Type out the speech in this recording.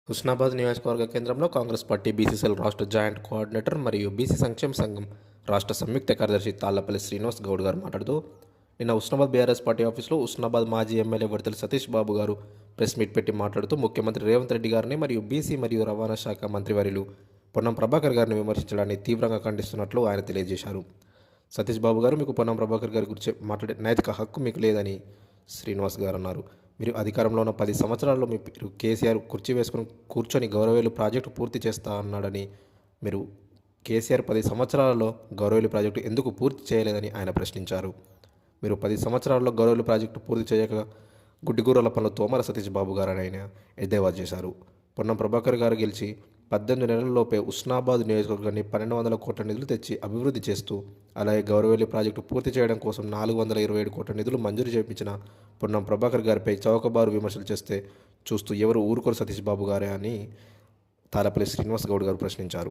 హుస్నాబాద్ నియోజకవర్గ కేంద్రంలో Congress party BCCL రాష్ట్ర జాయింట్ కోఆర్డినేటర్ మరియు బీసీ సంక్షేమ సంఘం రాష్ట్ర సంయుక్త కార్యదర్శి తాళ్లపల్లి శ్రీనివాస్ గౌడ్ గారు మాట్లాడుతూ నిన్న హుస్నాబాద్ బీఆర్ఎస్ పార్టీ ఆఫీసులో హుస్నాబాద్ మాజీ ఎమ్మెల్యే విడతల సతీష్ బాబు గారు ప్రెస్ మీట్ పెట్టి మాట్లాడుతూ ముఖ్యమంత్రి రేవంత్ రెడ్డి గారిని మరియు బీసీ మరియు రవాణా శాఖ మంత్రివర్యులు పొన్నం ప్రభాకర్ గారిని విమర్శించడాన్ని తీవ్రంగా ఖండిస్తున్నట్లు ఆయన తెలియజేశారు. సతీష్ బాబు గారు, మీకు పొన్నం ప్రభాకర్ గారి గురించి మాట్లాడే నైతిక హక్కు మీకు లేదని శ్రీనివాస్ గారు అన్నారు. మీరు అధికారంలో ఉన్న 10 సంవత్సరాల్లో మీరు కేసీఆర్ కుర్చీ వేసుకుని కూర్చొని గౌరవేలు ప్రాజెక్టు పూర్తి చేస్తా అన్నాడని, మీరు కేసీఆర్ 10 సంవత్సరాలలో గౌరవేలు ప్రాజెక్టు ఎందుకు పూర్తి చేయలేదని ఆయన ప్రశ్నించారు. మీరు 10 సంవత్సరాల్లో గౌరవేలు ప్రాజెక్టు పూర్తి చేయక గుడ్డిగూరల పనులు తోమల సతీష్ బాబు గారని ఆయన ఎద్దేవా చేశారు. పొన్నం ప్రభాకర్ గారు గెలిచి 18 నెలల్లోపే హుస్నాబాద్ నియోజకవర్గాన్ని 1200 కోట్ల నిధులు తెచ్చి అభివృద్ధి చేస్తూ, అలాగే గౌరవేలి ప్రాజెక్టు పూర్తి చేయడం కోసం 427 కోట్ల నిధులు మంజూరు చేయించిన పొన్నం ప్రభాకర్ గారిపై చౌకబారు విమర్శలు చేస్తే చూస్తూ ఎవరు ఊరుకోరు సతీష్ బాబు గారే అని తాళ్లపల్లి శ్రీనివాస్ గౌడ్ గారు ప్రశ్నించారు.